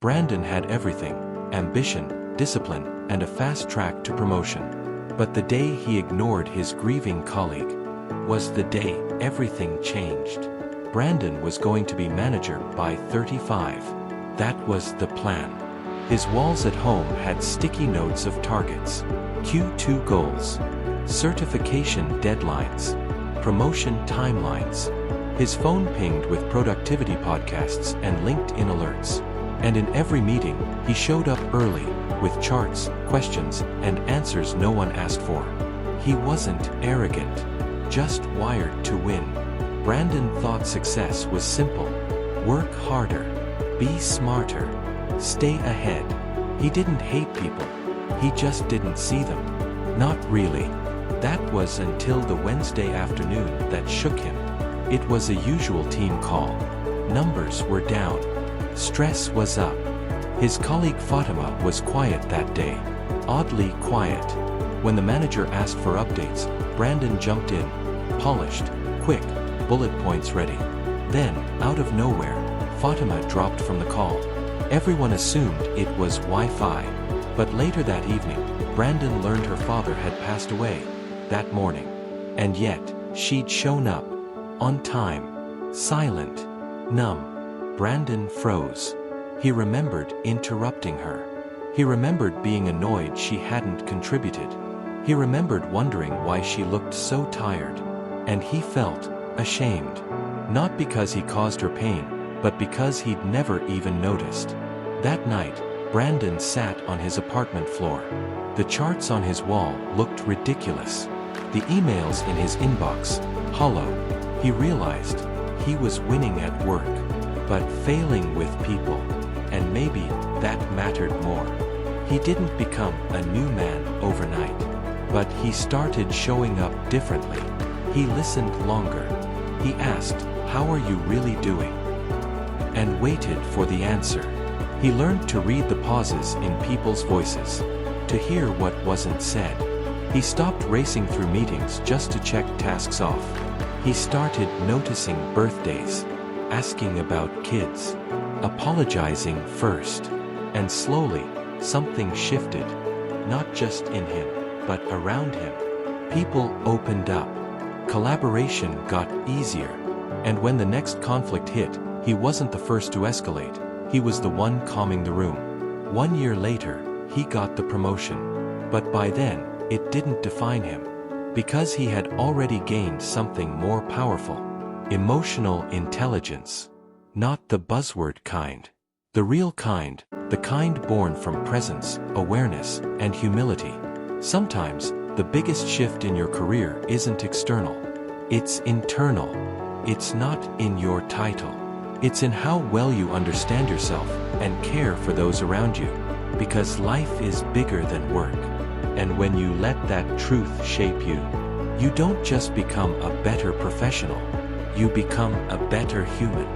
Brandon had everything: ambition, discipline, and a fast track to promotion. But the day he ignored his grieving colleague was the day everything changed. Brandon was going to be manager by 35. That was the plan. His walls at home had sticky notes of targets, Q2 goals, certification deadlines, promotion timelines. His phone pinged with productivity podcasts and LinkedIn alerts. And in every meeting, he showed up early, with charts, questions, and answers no one asked for. He wasn't arrogant, just wired to win. Brandon thought success was simple: work harder, be smarter, stay ahead. He didn't hate people, he just didn't see them. Not really. That was until the Wednesday afternoon that shook him. It was a usual team call. Numbers were down. Stress was up. His colleague Fatima was quiet that day. Oddly quiet. When the manager asked for updates, Brandon jumped in. Polished, quick, bullet points ready. Then, out of nowhere, Fatima dropped from the call. Everyone assumed it was Wi-Fi. But later that evening, Brandon learned her father had passed away that morning. And yet, she'd shown up. On time. Silent. Numb. Brandon froze. He remembered interrupting her. He remembered being annoyed she hadn't contributed. He remembered wondering why she looked so tired. And he felt ashamed. Not because he caused her pain, but because he'd never even noticed. That night, Brandon sat on his apartment floor. The charts on his wall looked ridiculous. The emails in his inbox, hollow. He realized he was winning at work, but failing with people. And maybe that mattered more. He didn't become a new man overnight, but he started showing up differently. He listened longer. He asked, "How are you really doing?" And waited for the answer. He learned to read the pauses in people's voices, to hear what wasn't said. He stopped racing through meetings just to check tasks off. He started noticing birthdays, asking about kids, apologizing first. And slowly, something shifted, not just in him, but around him. People opened up. Collaboration got easier. And when the next conflict hit, he wasn't the first to escalate. He was the one calming the room. 1 year later, he got the promotion. But by then, it didn't define him. Because he had already gained something more powerful. Emotional intelligence. Not the buzzword kind. The real kind, the kind born from presence, awareness, and humility. Sometimes, the biggest shift in your career isn't external. It's internal. It's not in your title. It's in how well you understand yourself and care for those around you. Because life is bigger than work. And when you let that truth shape you, you don't just become a better professional. You become a better human.